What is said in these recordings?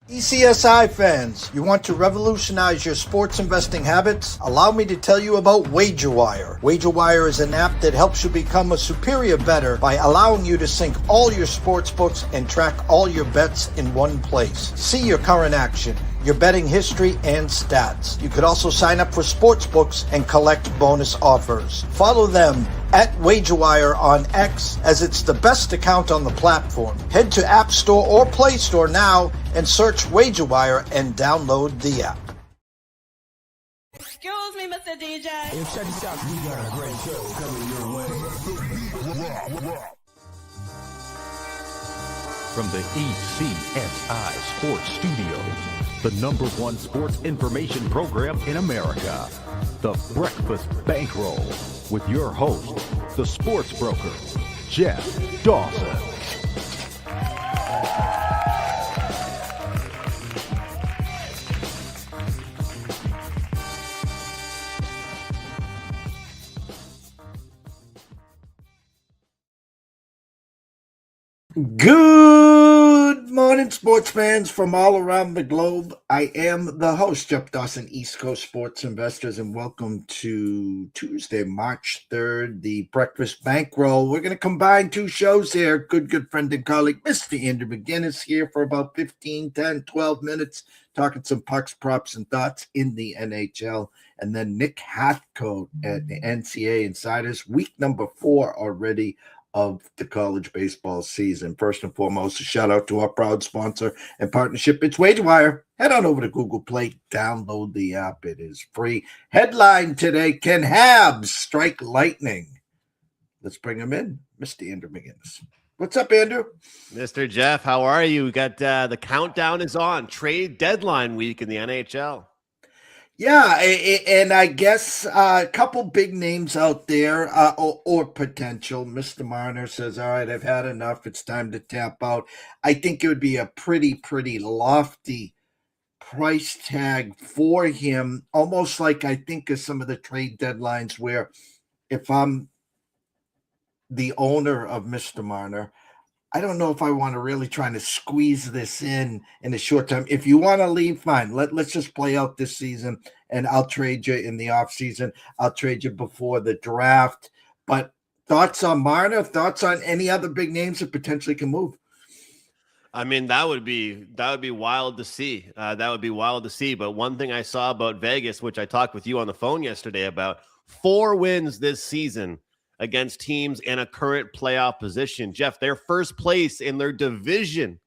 ECSI fans, you want to revolutionize your sports investing habits? Allow me to tell you about WagerWire. WagerWire is an app that helps you become a superior bettor by allowing you to sync all your sports books and track all your bets in one place. See your current action, your betting history, and stats. You could also sign up for sports books and collect bonus offers. Follow them at WagerWire on X, as it's the best account on the platform. Head to App Store or Play Store now and search WagerWire and download the app. Excuse me, Mr. DJ. Hey, check this out. We got a great show coming your way. From the ECSI Sports Studios, the #1 sports information program in America, the Breakfast Bankroll, with your host, the sports broker, Jeff Dawson. Good morning, sports fans from all around the globe. I am the host, Jeff Dawson, East Coast Sports Investors, and welcome to Tuesday, March 3rd, the Breakfast Bankroll. We're going to combine two shows here. Good friend and colleague, Mr. Andrew McInnis, here for about 15, 10, 12 minutes, talking some pucks, props, and thoughts in the NHL. And then Nick Hathcoat at the NCAA Insiders, week number 4 already of the college baseball season. First and foremost, a shout out to our proud sponsor and partnership. It's WagerWire. Head on over to Google Play, download the app. It is free. Headline today: Can HABS strike lightning? Let's bring him in, Mr. Andrew McInnis. What's up, Andrew? Mr. Jeff, how are you? We got the countdown is on. Trade deadline week in the NHL. Yeah, and I guess a couple big names out there or potential. Mr. Marner says, all right, I've had enough. It's time to tap out. I think it would be a pretty lofty price tag for him, almost like I think of some of the trade deadlines where if I'm the owner of Mr. Marner, I don't know if I want to really try to squeeze this in the short term. If you want to leave, fine. Let's just play out this season, and I'll trade you in the offseason. I'll trade you before the draft. But thoughts on Marner? Thoughts on any other big names that potentially can move? I mean, that would be wild to see. That would be wild to see. But one thing I saw about Vegas, which I talked with you on the phone yesterday about, 4 wins this season against teams in a current playoff position. Jeff, they're first place in their division,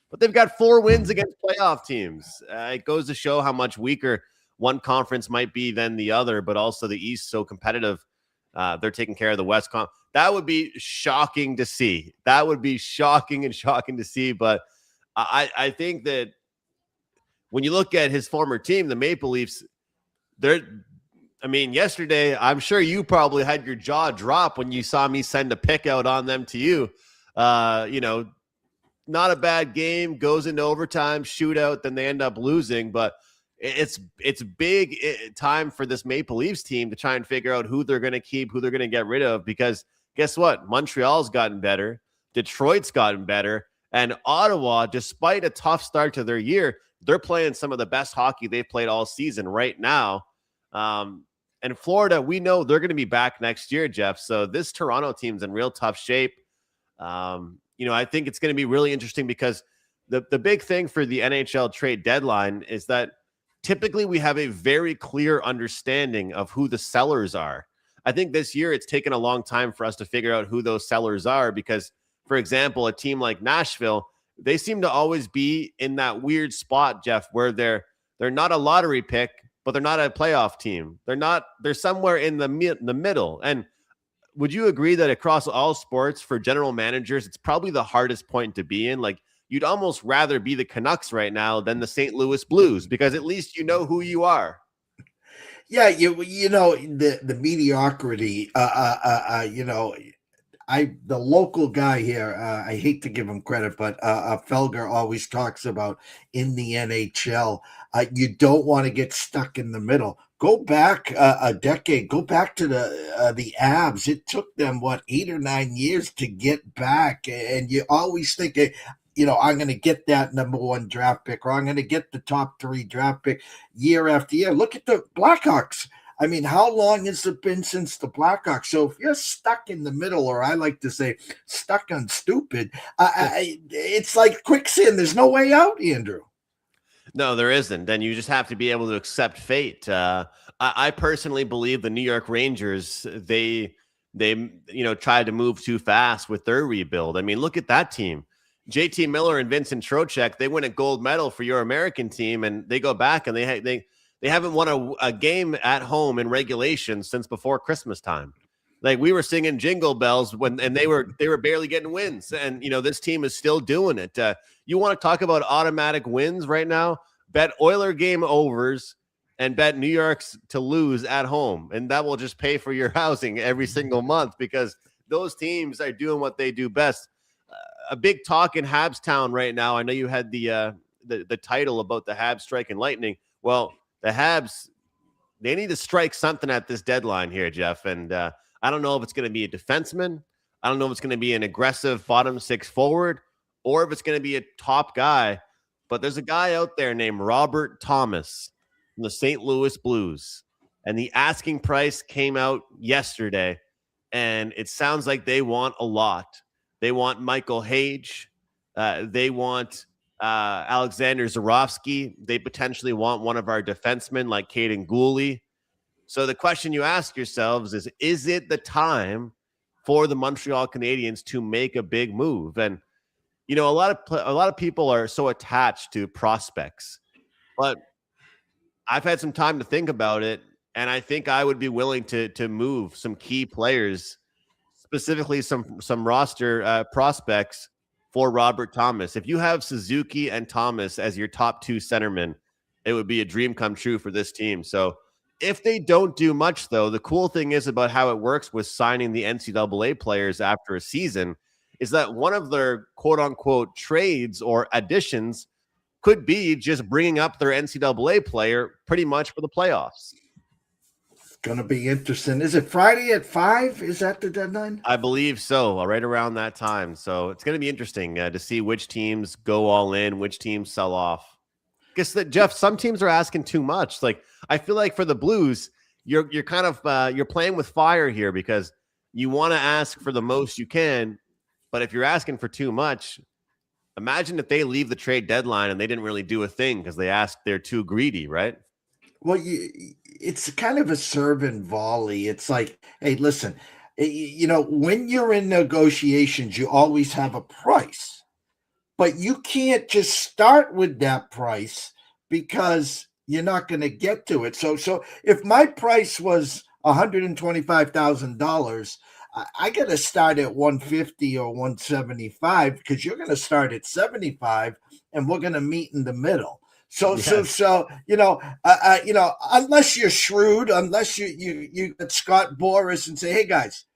but they've got 4 wins against playoff teams. It goes to show how much weaker one conference might be than the other, but also the East so competitive. They're taking care of the West. That would be shocking to see. That would be shocking to see. But I think that when you look at his former team, the Maple Leafs, yesterday, I'm sure you probably had your jaw drop when you saw me send a pick out on them to you. Not a bad game, goes into overtime, shootout, then they end up losing. But it's big time for this Maple Leafs team to try and figure out who they're going to keep, who they're going to get rid of. Because guess what? Montreal's gotten better. Detroit's gotten better. And Ottawa, despite a tough start to their year, they're playing some of the best hockey they've played all season right now. And Florida, we know they're going to be back next year, Jeff. So this Toronto team's in real tough shape. I think it's going to be really interesting because the big thing for the NHL trade deadline is that typically we have a very clear understanding of who the sellers are. I think this year it's taken a long time for us to figure out who those sellers are because, for example, a team like Nashville, they seem to always be in that weird spot, Jeff, where they're not a lottery pick, but they're not a playoff team. They're somewhere in the middle. And would you agree that across all sports for general managers, it's probably the hardest point to be in? Like, you'd almost rather be the Canucks right now than the St. Louis Blues because at least you know who you are. Yeah, you know the mediocrity. The local guy here, I hate to give him credit, but Felger always talks about in the NHL, you don't want to get stuck in the middle. Go back a decade. Go back to the Habs. It took them 8 or 9 years to get back, and you always think I'm going to get that number 1 draft pick, or I'm going to get the top 3 draft pick year after year. Look at the Blackhawks. I mean, how long has it been since the Blackhawks? So if you're stuck in the middle, or I like to say stuck on stupid, it's like quicksand. There's no way out, Andrew. No, there isn't. And you just have to be able to accept fate. I personally believe the New York Rangers, they tried to move too fast with their rebuild. I mean, look at that team. JT Miller and Vincent Trocheck, they win a gold medal for your American team, and they go back and they haven't won a game at home in regulation since before Christmas time. Like, we were singing Jingle Bells and they were barely getting wins. And, this team is still doing it. You want to talk about automatic wins right now? Bet Oiler game overs and bet New York's to lose at home. And that will just pay for your housing every single month, because those teams are doing what they do best. A big talk in Habs town right now. I know you had the title about the Habs striking lightning. Well, the Habs, they need to strike something at this deadline here, Jeff. And I don't know if it's going to be a defenseman. I don't know if it's going to be an aggressive bottom 6 forward, or if it's going to be a top guy. But there's a guy out there named Robert Thomas from the St. Louis Blues. And the asking price came out yesterday. And it sounds like they want a lot. They want Michael Hage. They want Alexander Zarovsky. They potentially want one of our defensemen like Caden Gooley. So the question you ask yourselves is it the time for the Montreal Canadiens to make a big move? And, a lot of people are so attached to prospects, but I've had some time to think about it. And I think I would be willing to move some key players, specifically some roster prospects, for Robert Thomas. If you have Suzuki and Thomas as your top 2 centermen, it would be a dream come true for this team. So if they don't do much, though, the cool thing is about how it works with signing the NCAA players after a season is that one of their quote unquote trades or additions could be just bringing up their NCAA player pretty much for the playoffs. Going to be interesting. Is it Friday at 5? Is that the deadline? I believe so, right around that time. So it's going to be interesting to see which teams go all in, which teams sell off. Because Jeff, some teams are asking too much. Like, I feel like for the Blues, you're kind of you're playing with fire here, because you want to ask for the most you can, but if you're asking for too much, imagine if they leave the trade deadline and they didn't really do a thing because they're too greedy, right? Well, it's kind of a serve and volley. It's like, hey, listen, when you're in negotiations, you always have a price, but you can't just start with that price because you're not going to get to it. So if my price was $125,000, I got to start at 150 or 175, because you're going to start at 75 and we're going to meet in the middle. So, unless you're shrewd, unless you get Scott Boras and say, hey guys,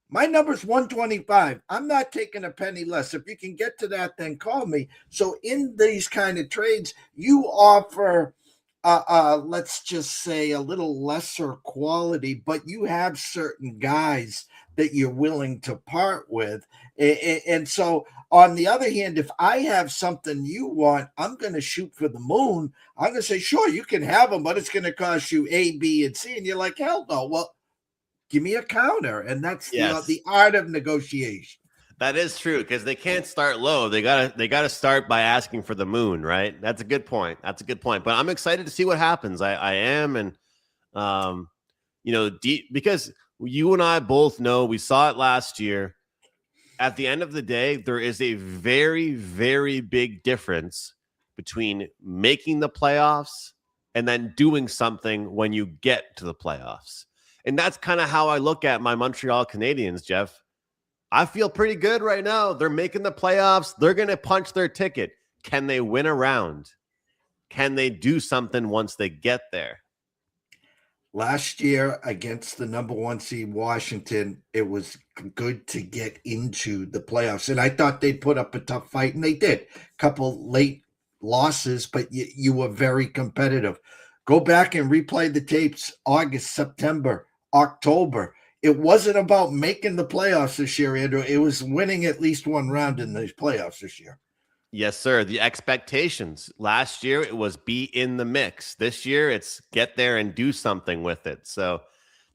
my number's 125. I'm not taking a penny less. If you can get to that, then call me. So in these kind of trades, you offer, let's just say, a little lesser quality, but you have certain guys that you're willing to part with. And so on the other hand, if I have something you want, I'm going to shoot for the moon. I'm going to say, sure, you can have them, but it's going to cost you A, B, and C. And you're like, hell no. Well, give me a counter. And that's the art of negotiation. That is true, because they can't start low. They gotta start by asking for the moon, right? That's a good point. But I'm excited to see what happens. I am, and because you and I both know, we saw it last year. At the end of the day, there is a very, very big difference between making the playoffs and then doing something when you get to the playoffs. And that's kind of how I look at my Montreal Canadiens, Jeff. I feel pretty good right now. They're making the playoffs. They're going to punch their ticket. Can they win a round? Can they do something once they get there? Last year against the number 1 seed Washington, it was good to get into the playoffs. And I thought they'd put up a tough fight, and they did. A couple late losses, but you were very competitive. Go back and replay the tapes, August, September, October. It wasn't about making the playoffs this year, Andrew. It was winning at least one round in the playoffs this year. Yes, sir. The expectations. Last year, it was be in the mix. This year, it's get there and do something with it. So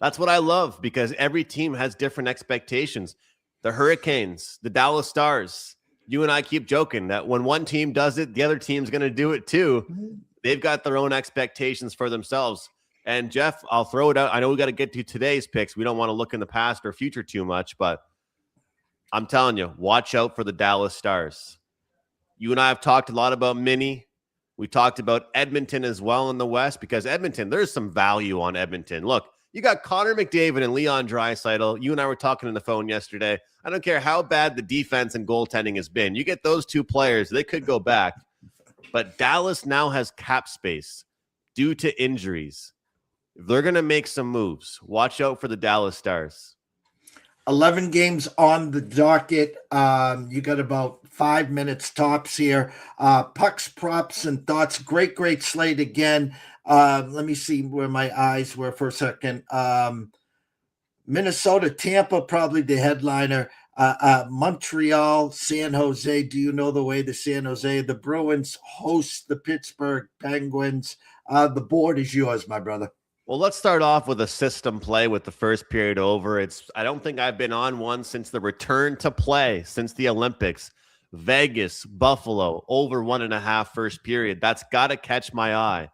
that's what I love because every team has different expectations. The Hurricanes, the Dallas Stars, you and I keep joking that when one team does it, the other team's going to do it too. They've got their own expectations for themselves. And Jeff, I'll throw it out. I know we got to get to today's picks. We don't want to look in the past or future too much, but I'm telling you, watch out for the Dallas Stars. You and I have talked a lot about Mini. We talked about Edmonton as well in the West because Edmonton, there's some value on Edmonton. Look, you got Connor McDavid and Leon Draisaitl. You and I were talking on the phone yesterday. I don't care how bad the defense and goaltending has been. You get those two players, they could go back. But Dallas now has cap space due to injuries. They're going to make some moves. Watch out for the Dallas Stars. 11 games on the docket. You got about 5 minutes tops here. Pucks, props, and thoughts. Great slate again. Let me see where my eyes were for a second. Minnesota, Tampa, probably the headliner. Montreal, San Jose. Do you know the way to San Jose? The Bruins host the Pittsburgh Penguins. The board is yours, my brother. Well, let's start off with a system play with the first period over. I don't think I've been on one since the return to play, since the Olympics. Vegas, Buffalo, over 1.5 first period. That's got to catch my eye.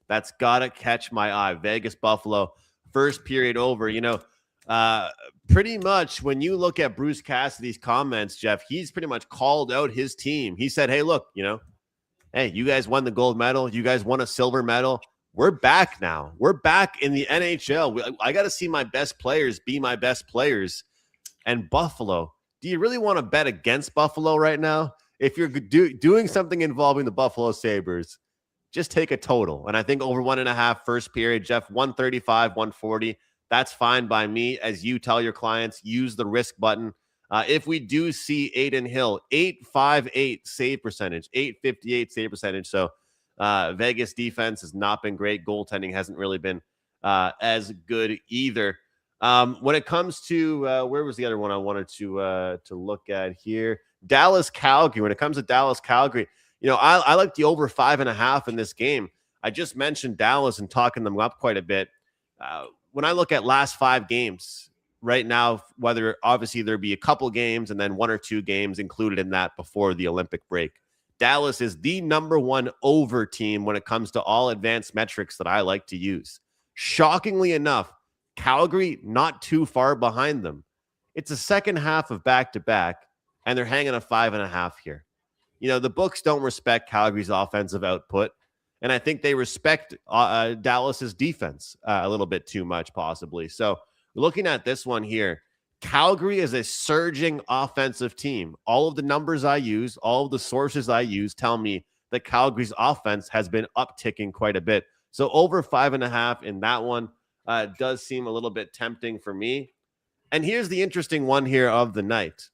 Vegas, Buffalo, first period over. Pretty much when you look at Bruce Cassidy's comments, Jeff, he's pretty much called out his team. He said, hey, look, hey, you guys won the gold medal. You guys won a silver medal. We're back now. We're back in the NHL. I got to see my best players be my best players. And Buffalo, do you really want to bet against Buffalo right now? If you're doing something involving the Buffalo Sabres, just take a total. And I think over 1.5 first period, Jeff, 135, 140. That's fine by me. As you tell your clients, use the risk button. If we do see Aiden Hill, 858 save percentage, 858 save percentage. So Vegas defense has not been great. Goaltending hasn't really been as good either. When it comes to where was the other one I wanted to look at here? Dallas Calgary. When it comes to Dallas Calgary, I like the over 5.5 in this game. I just mentioned Dallas and talking them up quite a bit. When I look at last 5 games right now, whether obviously there be a couple games and then 1 or 2 games included in that before the Olympic break, Dallas is the number 1 over team when it comes to all advanced metrics that I like to use. Shockingly enough, Calgary not too far behind them. It's a second half of back-to-back, and they're hanging a 5.5 here. The books don't respect Calgary's offensive output, and I think they respect Dallas's defense a little bit too much, possibly. So looking at this one here, Calgary is a surging offensive team. All of the numbers I use, all of the sources I use tell me that Calgary's offense has been upticking quite a bit. So over 5.5 in that one does seem a little bit tempting for me. And here's the interesting one here of the night.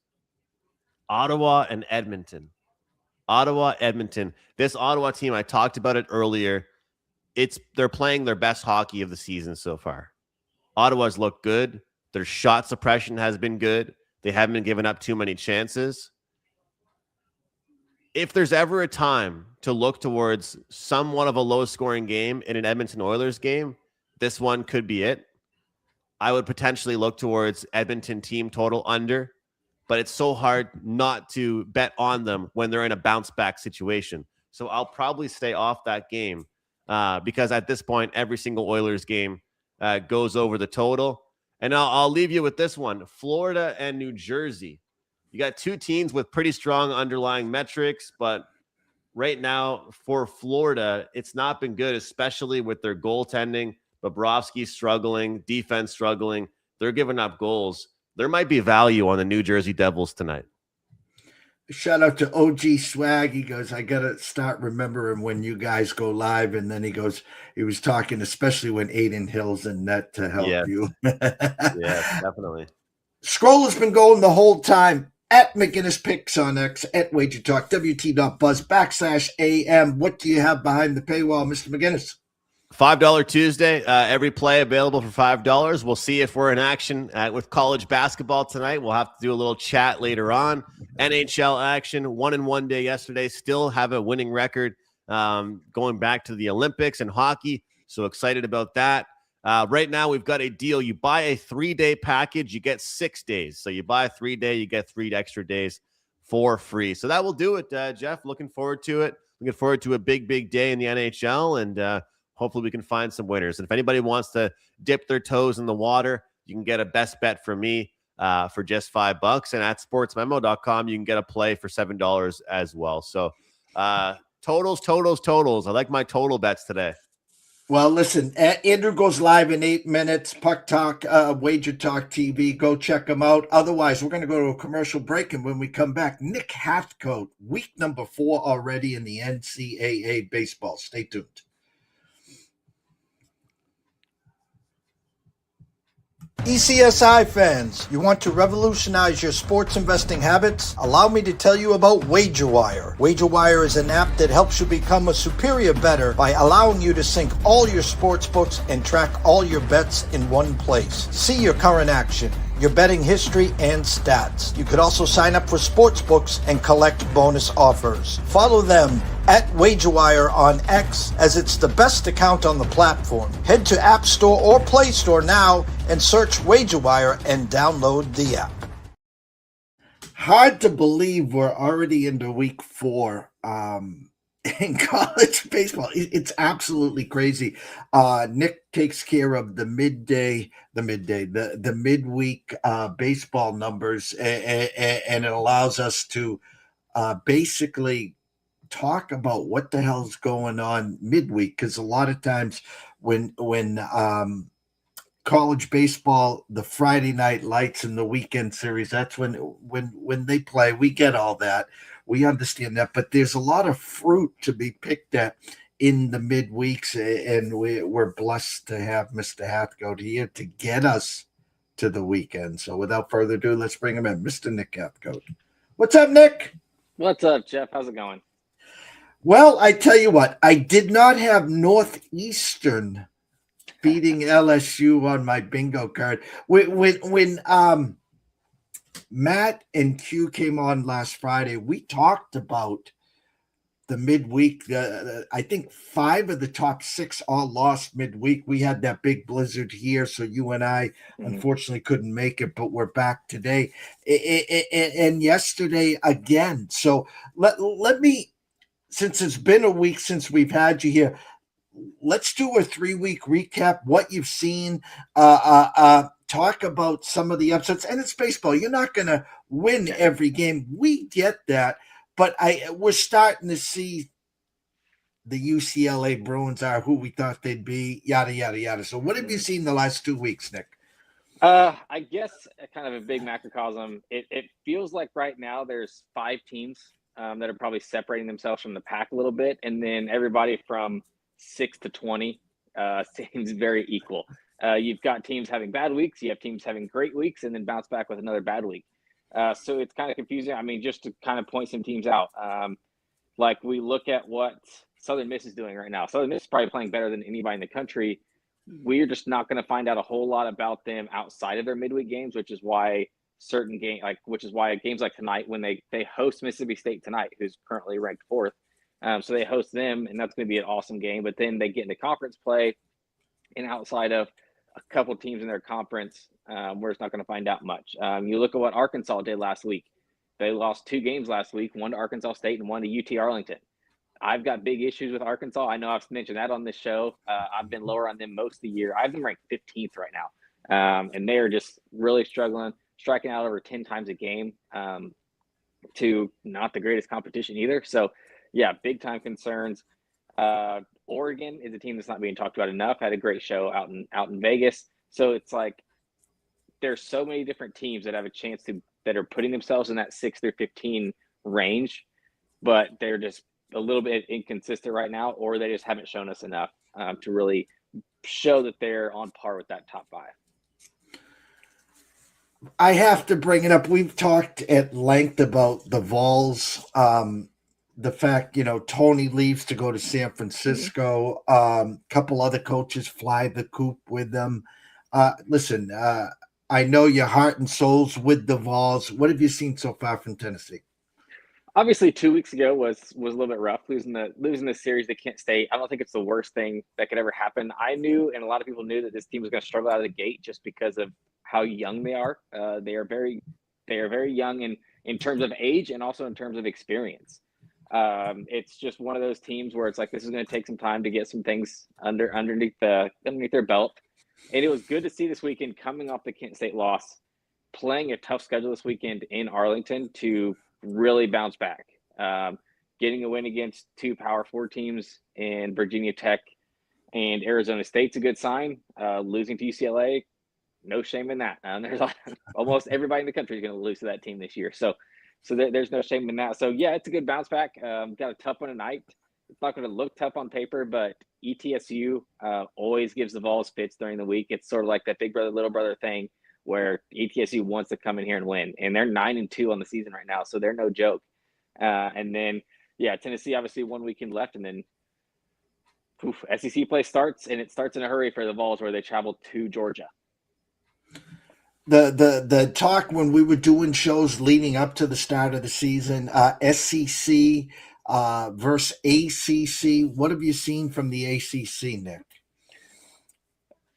Ottawa and Edmonton. This Ottawa team, I talked about it earlier. They're playing their best hockey of the season so far. Ottawa's looked good. Their shot suppression has been good. They haven't been giving up too many chances. If there's ever a time to look towards somewhat of a low-scoring game in an Edmonton Oilers game, this one could be it. I would potentially look towards Edmonton team total under, but it's so hard not to bet on them when they're in a bounce-back situation. So I'll probably stay off that game because at this point, every single Oilers game goes over the total. And I'll leave you with this one, Florida and New Jersey. You got 2 teams with pretty strong underlying metrics, but right now for Florida, it's not been good, especially with their goaltending. Bobrovsky struggling, defense struggling. They're giving up goals. There might be value on the New Jersey Devils tonight. Shout out to OG Swag. He goes, I got to start remembering when you guys go live. And then he was talking, especially when Aiden Hill's in net to help you. Yeah, definitely. Scroll has been going the whole time at McInnis Picks on X, at Wager Talk, WT.Buzz /AM. What do you have behind the paywall, Mr. McInnis? $5 Tuesday, every play available for $5. We'll see if we're in action with college basketball tonight. We'll have to do a little chat later on. NHL action, 1-1 day yesterday, still have a winning record going back to the Olympics and hockey. So excited about that. Right now, we've got a deal. You buy a 3-day package, you get 6 days. So you buy a 3-day, you get 3 extra days for free. So that will do it, Jeff. Looking forward to it. Looking forward to a big, big day in the NHL. And hopefully we can find some winners. And if anybody wants to dip their toes in the water, you can get a best bet from me for just $5. And at sportsmemo.com, you can get a play for $7 as well. So totals. I like my total bets today. Well, listen, Andrew goes live in 8 minutes. Puck Talk, Wager Talk TV. Go check them out. Otherwise, we're going to go to a commercial break. And when we come back, Nick Hathcoat, week number 4 already in the NCAA Baseball. Stay tuned. ECSI fans, you want to revolutionize your sports investing habits? Allow me to tell you about WagerWire. WagerWire is an app that helps you become a superior bettor by allowing you to sync all your sports books and track all your bets in one place. See your current action, your betting history, and stats. You could also sign up for sports books and collect bonus offers. Follow them at WagerWire on X, as it's the best account on the platform. Head to App Store or Play Store now and search WagerWire and download the app. Hard to believe we're already into week 4 in college baseball. It's absolutely crazy. Nick takes care of the midweek baseball numbers, and it allows us to basically talk about what the hell's going on midweek, because a lot of times when college baseball, the Friday night lights and the weekend series, that's when they play, we get all that, we understand that, but there's a lot of fruit to be picked at in the midweeks, and we're blessed to have Mr. Hathcoat here to get us to the weekend. So without further ado, let's bring him in. Mr. Nick Hathcoat. What's up, Nick? What's up, Jeff? How's it going? Well, I tell you what, I did not have Northeastern beating LSU on my bingo card. When Matt and Q came on last Friday, we talked about the midweek. I think 5 of the top 6 all lost midweek. We had that big blizzard here, so you and I unfortunately couldn't make it, but we're back today and yesterday again. So let me, since it's been a week since we've had you here, let's do a 3-week recap, what you've seen, talk about some of the upsets. And it's baseball. You're not going to win every game. We get that. But we're starting to see the UCLA Bruins are who we thought they'd be, yada, yada, yada. So what have you seen the last 2 weeks, Nick? I guess kind of a big macrocosm. It feels like right now there's 5 teams that are probably separating themselves from the pack a little bit. And then everybody from 6 to 20 seems very equal. You've got teams having bad weeks. You have teams having great weeks and then bounce back with another bad week. So it's kind of confusing. I mean, just to kind of point some teams out, like we look at what Southern Miss is doing right now. Southern Miss is probably playing better than anybody in the country. We're just not going to find out a whole lot about them outside of their midweek games, which is why games like tonight, when they host Mississippi State tonight, who's currently ranked 4th. So they host them, and that's going to be an awesome game. But then they get into conference play, and outside of a couple teams in their conference, we're just not going to find out much. You look at what Arkansas did last week. They lost 2 games last week, one to Arkansas State and one to UT Arlington. I've got big issues with Arkansas. I know I've mentioned that on this show. I've been lower on them most of the year. I have them ranked 15th right now. And they are just really struggling, striking out over 10 times a game to not the greatest competition either. So, yeah, big-time concerns. Oregon is a team that's not being talked about enough. Had a great show out in Vegas. So it's like there's so many different teams that have a chance that are putting themselves in that 6 through 15 range, but they're just a little bit inconsistent right now, or they just haven't shown us enough to really show that they're on par with that top 5. I have to bring it up. We've talked at length about the Vols the fact, Tony leaves to go to San Francisco. Couple other coaches fly the coop with them. Listen, I know your heart and soul's with the Vols. What have you seen so far from Tennessee? Obviously, 2 weeks ago was a little bit rough, losing the series to Kent State. I don't think it's the worst thing that could ever happen. I knew, and a lot of people knew, that this team was going to struggle out of the gate just because of how young they are. They are very young in terms of age and also in terms of experience. It's just one of those teams where it's like, this is going to take some time to get some things underneath their belt. And it was good to see this weekend, coming off the Kent State loss, playing a tough schedule this weekend in Arlington, to really bounce back. Getting a win against two Power 4 teams in Virginia Tech and Arizona State's a good sign. Losing to UCLA, no shame in that. There's almost everybody in the country is going to lose to that team this year. So there's no shame in that. So, yeah, it's a good bounce back. Got a tough one tonight. It's not going to look tough on paper, but ETSU always gives the Vols fits during the week. It's sort of like that big brother, little brother thing, where ETSU wants to come in here and win. And they're 9-2 on the season right now, so they're no joke. And then, Tennessee, obviously 1 weekend left, and then SEC play starts, and it starts in a hurry for the Vols, where they travel to Georgia. The talk when we were doing shows leading up to the start of the season, SEC versus ACC. What have you seen from the ACC, Nick?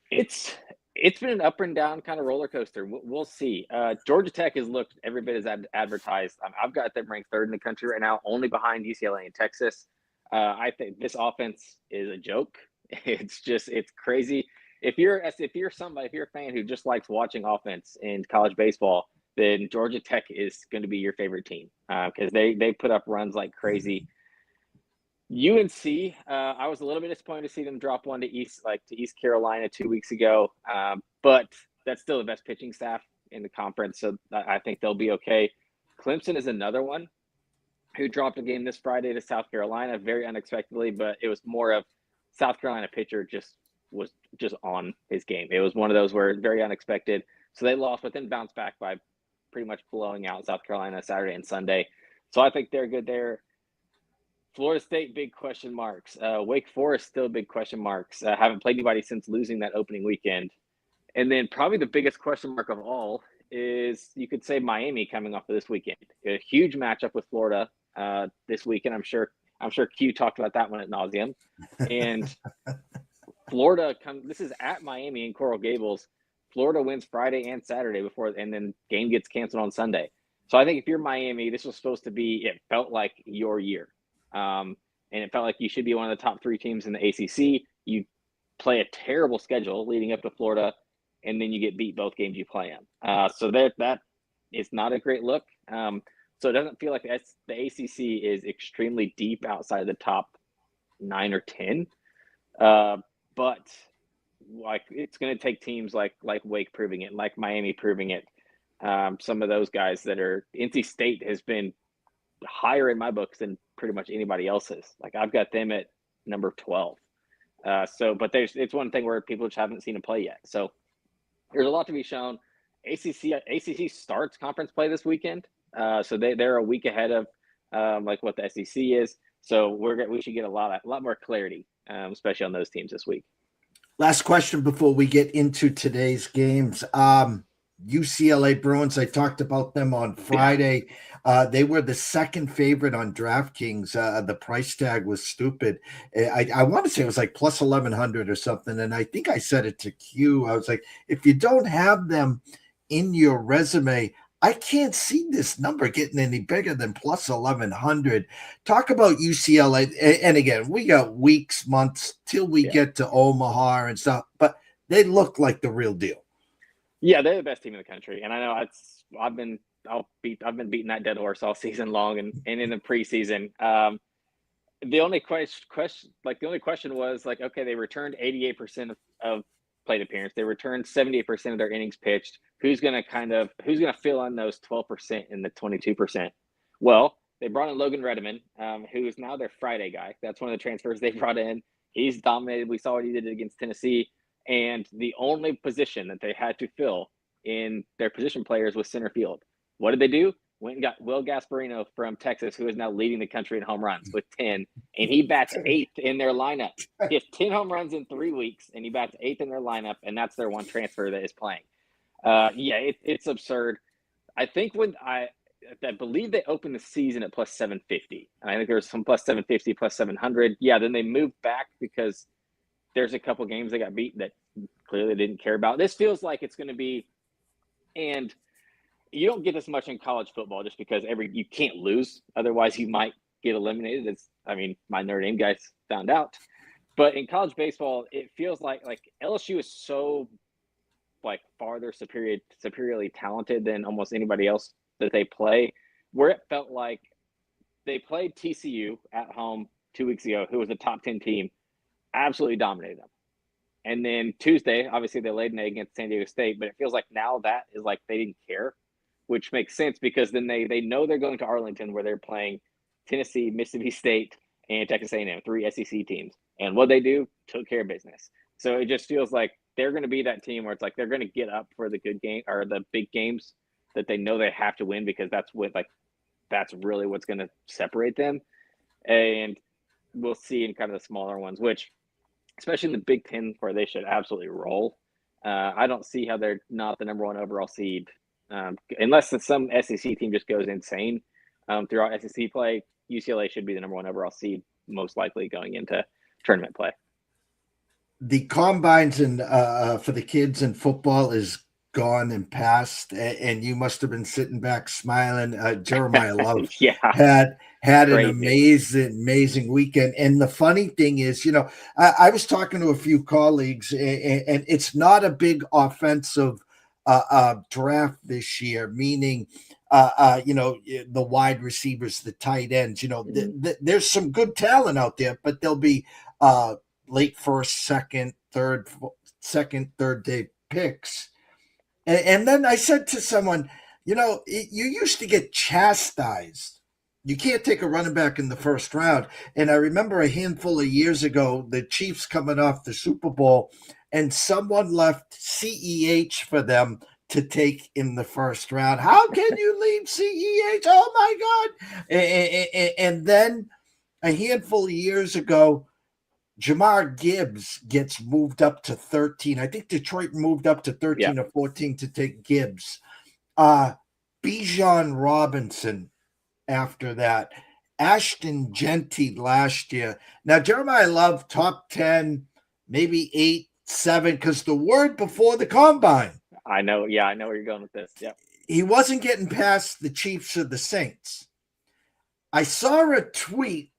It's been an up and down kind of roller coaster. We'll see. Georgia Tech has looked every bit as advertised. I've got them ranked third in the country right now, only behind UCLA and Texas. I think this offense is a joke. It's crazy. If you're a fan who just likes watching offense in college baseball, then Georgia Tech is going to be your favorite team, because they put up runs like crazy. UNC, I was a little bit disappointed to see them drop one to East Carolina 2 weeks ago, but that's still the best pitching staff in the conference, so I think they'll be okay. Clemson is another one who dropped a game this Friday to South Carolina very unexpectedly, but it was more of South Carolina pitcher was on his game. It was one of those where very unexpected. So they lost, but then bounced back by pretty much blowing out South Carolina Saturday and Sunday. So I think they're good there. Florida State, big question marks. Wake Forest, still big question marks. Haven't played anybody since losing that opening weekend. And then probably the biggest question mark of all is, you could say, Miami coming off of this weekend. A huge matchup with Florida this weekend. I'm sure Q talked about that one at nauseum. And Florida this is at Miami in Coral Gables. Florida wins Friday and Saturday and then game gets canceled on Sunday. So I think if you're Miami, this was supposed to be, it felt like your year. And it felt like you should be one of the top 3 teams in the ACC. You play a terrible schedule leading up to Florida, and then you get beat both games you play in. So that is not a great look. So it doesn't feel like the ACC is extremely deep outside of the top 9 or 10. But like, it's going to take teams like Wake proving it, like Miami proving it. Some of those guys that are, NC State has been higher in my books than pretty much anybody else's. Like, I've got them at number 12. But it's one thing where people just haven't seen them play yet. So there's a lot to be shown. ACC starts conference play this weekend. So they're a week ahead of like what the SEC is. So we should get a lot more clarity, especially on those teams this week. Last question before we get into today's games. UCLA Bruins, I talked about them on Friday. They were the second favorite on DraftKings. The price tag was stupid. I want to say it was like plus 1,100 or something. And I think I said it to Q. I was like, if you don't have them in your resume, I can't see this number getting any bigger than plus 1,100. Talk about UCLA. And again, we got weeks, months till we get to Omaha and stuff, but they look like the real deal. Yeah, they're the best team in the country, and I know I've been beating that dead horse all season long, and in the preseason. The only question was like, okay, they returned 88% of plate appearance. They returned 78% of their innings pitched. Who's gonna fill in those 12% and the 22%? Well, they brought in Logan Redeman, who is now their Friday guy. That's one of the transfers they brought in. He's dominated. We saw what he did against Tennessee. And the only position that they had to fill in their position players was center field. What did they do? went and got Will Gasparino from Texas, who is now leading the country in home runs with 10, and he bats 8th in their lineup. He has 10 home runs in 3 weeks, and he bats 8th in their lineup, and that's their one transfer that is playing. It's absurd. I think I believe they opened the season at plus 750, and I think there was some plus 750, plus 700. Yeah, then they moved back because there's a couple games they got beat that clearly they didn't care about. This feels like it's going to be, and you don't get this much in college football just because you can't lose. Otherwise, you might get eliminated. My Notre Dame guys found out. But in college baseball, it feels like LSU is so farther superiorly talented than almost anybody else that they play, where it felt like they played TCU at home 2 weeks ago, who was a top 10 team, absolutely dominated them. And then Tuesday, obviously they laid an egg against San Diego State, but it feels like now that is like they didn't care, which makes sense because then they know they're going to Arlington where they're playing Tennessee, Mississippi State, and Texas A&M, 3 SEC teams. And what they do, took care of business. So it just feels like they're going to be that team where it's like they're going to get up for the good game or the big games that they know they have to win because that's really what's going to separate them. And we'll see in kind of the smaller ones, which especially in the Big Ten where they should absolutely roll. I don't see how they're not the number 1 overall seed unless some SEC team just goes insane throughout SEC play. UCLA should be the number 1 overall seed, most likely going into tournament play. The combines and for the kids in football is gone and past, and you must have been sitting back smiling. Jeremiah Love had an amazing weekend. And the funny thing is, I was talking to a few colleagues, and it's not a big offensive draft this year, meaning the wide receivers, the tight ends, there's some good talent out there, but there'll be late first, second, third day picks. And then I said to someone, you used to get chastised. You can't take a running back in the first round. And I remember a handful of years ago, the Chiefs coming off the Super Bowl, and someone left CEH for them to take in the first round. How can you leave CEH? Oh, my God. And then a handful of years ago, Jamar Gibbs gets moved up to 13. I think Detroit moved up to 13 or 14 to take Gibbs. Bijan Robinson after that. Ashton Genty last year. Now, Jeremiah Love, top 10, maybe 8, 7, because the word before the combine. I know. Yeah, I know where you're going with this. Yeah. He wasn't getting past the Chiefs or the Saints. I saw a tweet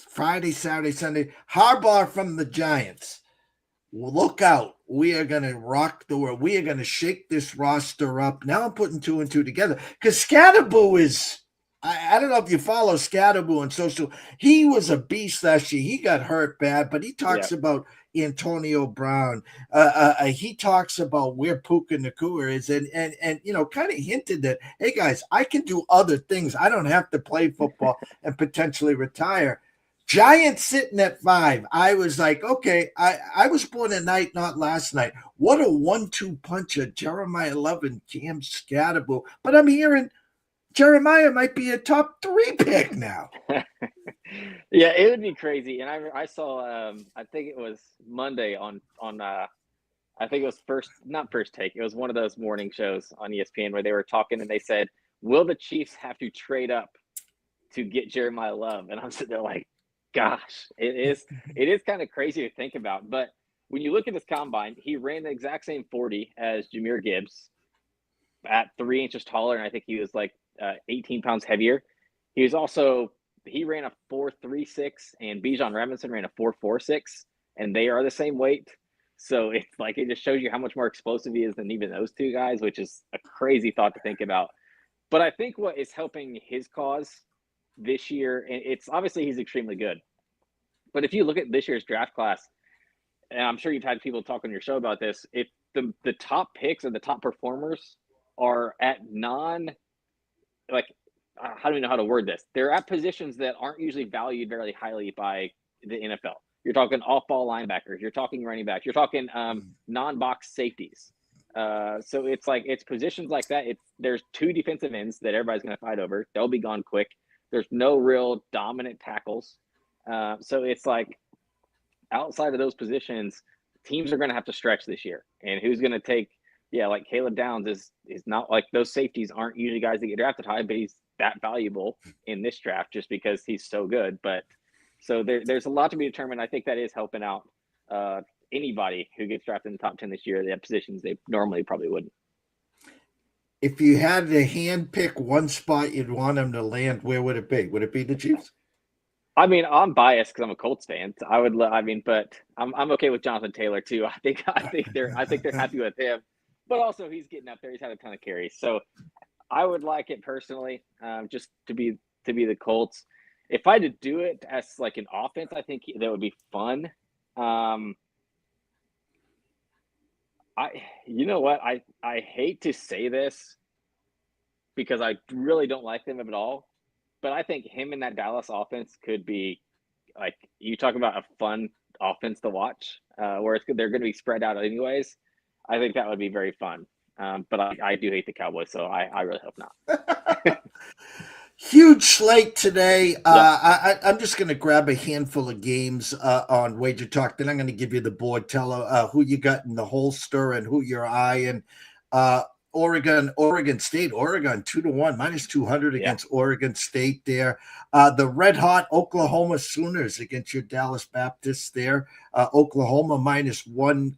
Friday, Saturday, Sunday. Harbaugh from the Giants. Look out. We are going to rock the world. We are going to shake this roster up. Now I'm putting 2 and 2 together because Scatterboo is, I don't know if you follow Scatterboo on social. He was a beast last year. He got hurt bad, but he talks about Antonio Brown. He talks about where Puka Nacua is and kind of hinted that, hey, guys, I can do other things. I don't have to play football and potentially retire. Giants sitting at 5. I was like, okay, I was born at night, not last night. What a 1-2 punch of Jeremiah Love and Cam Scatterboo. But I'm hearing Jeremiah might be a top 3 pick now. Yeah, it would be crazy. And I saw, I think it was Monday on I think it was not First Take. It was one of those morning shows on ESPN where they were talking and they said, will the Chiefs have to trade up to get Jeremiah Love? And I'm sitting there like, gosh, it is kind of crazy to think about. But when you look at this combine, he ran the exact same 40 as Jahmyr Gibbs at 3 inches taller. And I think he was like 18 pounds heavier. He ran a 4.36 and Bijan Robinson ran a 4.46 and they are the same weight. So it's like, it just shows you how much more explosive he is than even those two guys, which is a crazy thought to think about. But I think what is helping his cause this year, and it's obviously he's extremely good, but if you look at this year's draft class, and I'm sure you've had people talk on your show about this, if the top picks or the top performers are at how do we know how to word this? They're at positions that aren't usually valued very highly by the NFL. You're talking off-ball linebackers. You're talking running backs. You're talking non-box safeties. So it's positions like that. There's 2 defensive ends that everybody's going to fight over. They'll be gone quick. There's no real dominant tackles. So it's like outside of those positions, teams are going to have to stretch this year. And who's going to take? Yeah, like Caleb Downs is not like those safeties aren't usually guys that get drafted high, but he's that valuable in this draft just because he's so good. But so there's a lot to be determined. I think that is helping out anybody who gets drafted in the top 10 this year. They have positions they normally probably wouldn't. If you had to hand pick one spot you'd want them to land, where would it be? Would it be the Chiefs? I mean, I'm biased because I'm a Colts fan. So but I'm okay with Jonathan Taylor too. I think they're happy with him. But also, he's getting up there. He's had a ton of carries, so I would like it personally, just to be the Colts. If I had to do it as like an offense, I think that would be fun. You know what? I hate to say this because I really don't like them at all, but I think him in that Dallas offense could be like you talk about a fun offense to watch, where they're going to be spread out anyways. I think that would be very fun. But I do hate the Cowboys, so I really hope not. Huge slate today. I'm just going to grab a handful of games on Wager Talk. Then I'm going to give you the board. Tell who you got in the holster and who you're eyeing. Oregon State. Oregon 2-1, -200 against Oregon State there. The red hot Oklahoma Sooners against your Dallas Baptists there. Oklahoma -1.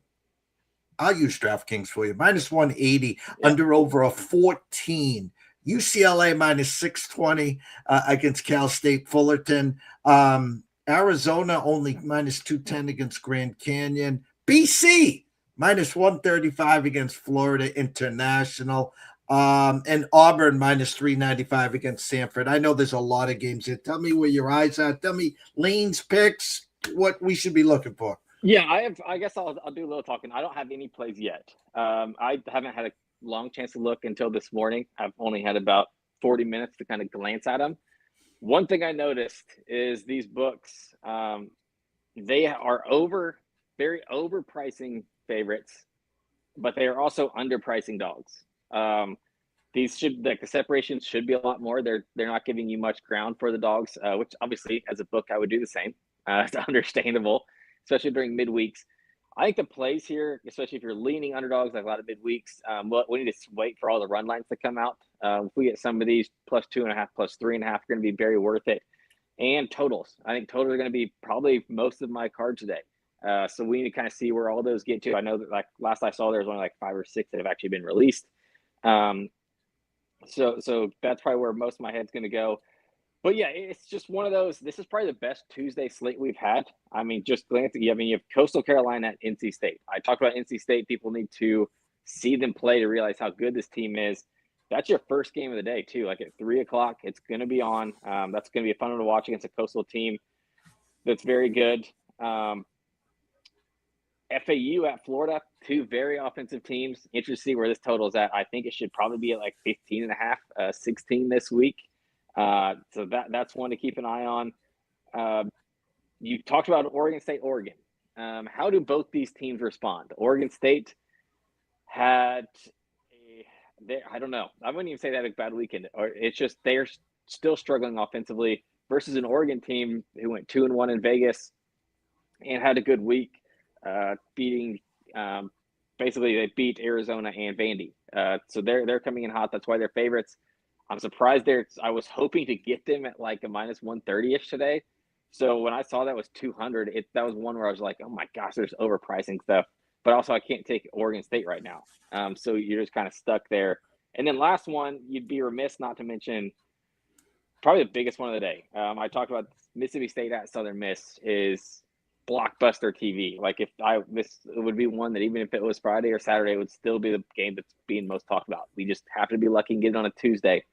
I'll use DraftKings for you. -180, under over a 14. UCLA -620 against Cal State Fullerton. Arizona only -210 against Grand Canyon. BC -135 against Florida International. And Auburn -395 against Sanford. I know there's a lot of games here. Tell me where your eyes are. Tell me Lane's picks, what we should be looking for. Yeah, I guess I'll do a little talking. I don't have any plays yet. I haven't had a long chance to look until this morning. I've only had about 40 minutes to kind of glance at them. One thing I noticed is these books, they are very overpricing favorites, but they are also underpricing dogs. These the separations should be a lot more. They're not giving you much ground for the dogs, which obviously as a book I would do the same. It's understandable, especially during midweeks. I think the plays here, especially if you're leaning underdogs like a lot of midweeks, we need to wait for all the run lines to come out. If we get some of these +2.5, +3.5, are going to be very worth it. And totals. I think totals are going to be probably most of my cards today. So we need to kind of see where all those get to. I know that like last I saw, there was only like 5 or 6 that have actually been released. So that's probably where most of my head's going to go. But yeah, it's just one of those. This is probably the best Tuesday slate we've had. I mean, just glancing, you have Coastal Carolina at NC State. I talked about NC State. People need to see them play to realize how good this team is. That's your first game of the day too. Like at 3:00, it's going to be on. That's going to be a fun one to watch against a Coastal team that's very good. FAU at Florida, 2 very offensive teams. Interested to see where this total is at. I think it should probably be at like 15.5, 16 this week. So that's one to keep an eye on. You talked about Oregon State, Oregon. How do both these teams respond? Oregon State had I don't know. I wouldn't even say they had a bad weekend. Or it's just they're still struggling offensively versus an Oregon team who went 2-1 in Vegas and had a good week, beating. Basically, they beat Arizona and Vandy. So they're coming in hot. That's why they're favorites. I'm surprised I was hoping to get them at like a -130-ish today. So when I saw that was 200, that was one where I was like, oh my gosh, there's overpricing stuff. But also I can't take Oregon State right now. So you're just kind of stuck there. And then last one, you'd be remiss not to mention probably the biggest one of the day. I talked about Mississippi State at Southern Miss is blockbuster TV. Like this would be one that even if it was Friday or Saturday, it would still be the game that's being most talked about. We just happen to be lucky and get it on a Tuesday.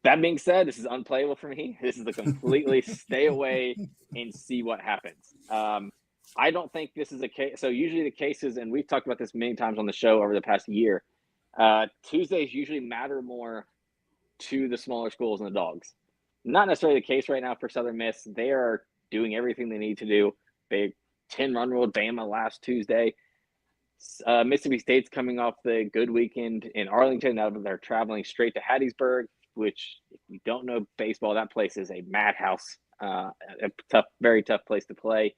That being said, this is unplayable for me. This is a completely stay away and see what happens. I don't think this is a case. So usually the cases, and we've talked about this many times on the show over the past year, Tuesdays usually matter more to the smaller schools and the dogs. Not necessarily the case right now for Southern Miss. They are doing everything they need to do. They 10-run ruled Bama last Tuesday. Mississippi State's coming off the good weekend in Arlington. Now they're traveling straight to Hattiesburg, which, if you don't know baseball, that place is a madhouse. A tough, very tough place to play.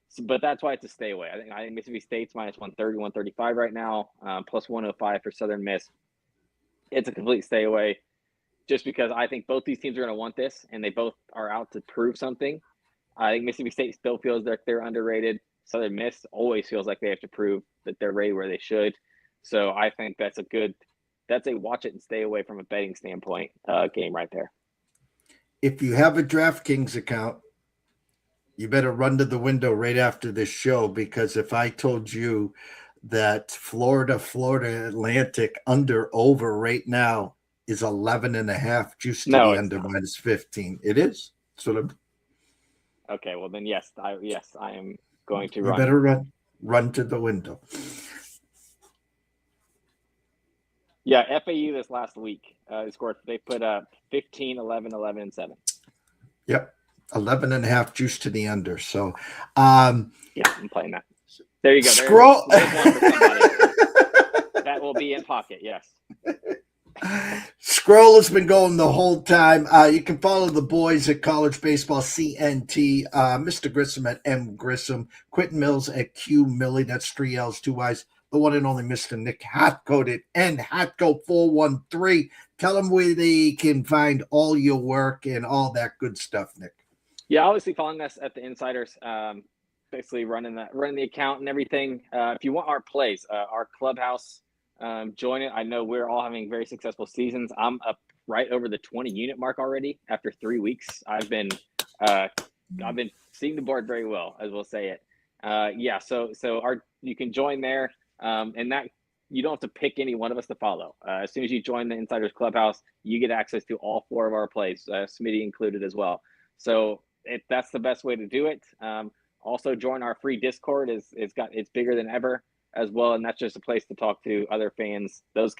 So, but that's why it's a stay away. I think Mississippi State's minus 130, 135 right now, plus 105 for Southern Miss. It's a complete stay away, just because I think both these teams are going to want this, and they both are out to prove something. I think Mississippi State still feels like they're underrated. Southern Miss always feels like they have to prove that they're ready where they should. So I think that's a watch it and stay away from a betting standpoint game right there. If you have a DraftKings account, you better run to the window right after this show, because if I told you that Florida Atlantic over right now is 11.5 juice to the under minus 15. It is. Okay, well then yes, I am going to run. You better run to the window. Yeah, FAU this last week they put up 15, 11, 11, and 7. Yep. 11.5 juice to the under. So yeah, I'm playing that. There you go. Scroll. There's one for somebody. That will be in pocket, yes. Scroll has been going the whole time. You can follow the boys at College Baseball CNT, Mr. Grissom at M Grissom, Quentin Mills at Q Millie, that's 3 L's, 2 Y's, the one and only Mr. Nick Hathcoat at N Hathcoat 413. Tell them where they can find all your work and all that good stuff, Nick. Yeah, obviously following us at the Insiders, basically running the account and everything. If you want our plays, our clubhouse, join it. I know we're all having very successful seasons. I'm up right over the 20 unit mark already after 3 weeks. I've been seeing the board very well, as we'll say it. So you can join there, and that you don't have to pick any one of us to follow. As soon as you join the Insiders Clubhouse, you get access to all 4 of our plays, Smitty included as well. So that's the best way to do it. Also join our free Discord. It's bigger than ever as well, and that's just a place to talk to other fans. That's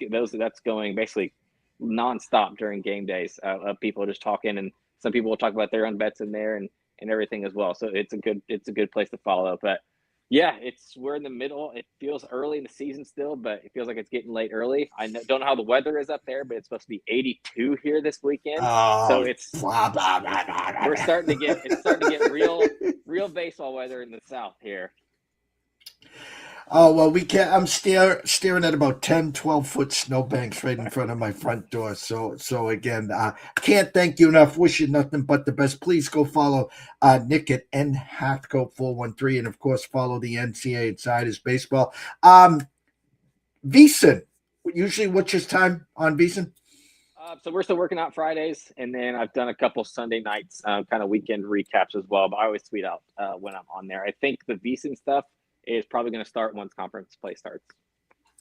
going basically nonstop during game days of people just talking, and some people will talk about their own bets in there and everything as well. So it's a good place to follow. But yeah, we're in the middle. It feels early in the season still, but it feels like it's getting late early. I don't know how the weather is up there, but it's supposed to be 82 here this weekend. So it's it's starting to get real baseball weather in the South here. Oh, well, we can't. I'm staring at about 10, 12-foot snowbanks right in front of my front door. So again, can't thank you enough. Wish you nothing but the best. Please go follow Nick at N Hathcoat 413, and of course follow the NCAA Insiders Baseball. VEASAN, usually what's your time on VEASAN? So we're still working out Fridays, and then I've done a couple Sunday nights, kind of weekend recaps as well. But I always tweet out when I'm on there. I think the VEASAN stuff is probably going to start once conference play starts.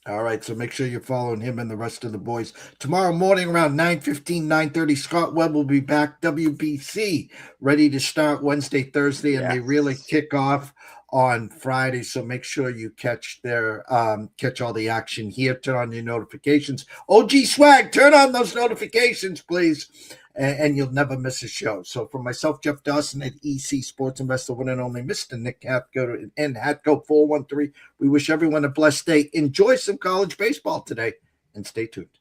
All right, so make sure you're following him and the rest of the boys. Tomorrow morning around 9:15, 9:30, Scott Webb will be back. WBC ready to start Wednesday, Thursday, and they really kick off on Friday. So make sure you catch all the action here. Turn on your notifications. OG Swag, turn on those notifications, please. And you'll never miss a show. So for myself, Jeff Dawson at EC Sports Investor, one and only Mr. Nick Hathcoat and Hathcoat 413, we wish everyone a blessed day. Enjoy some college baseball today and stay tuned.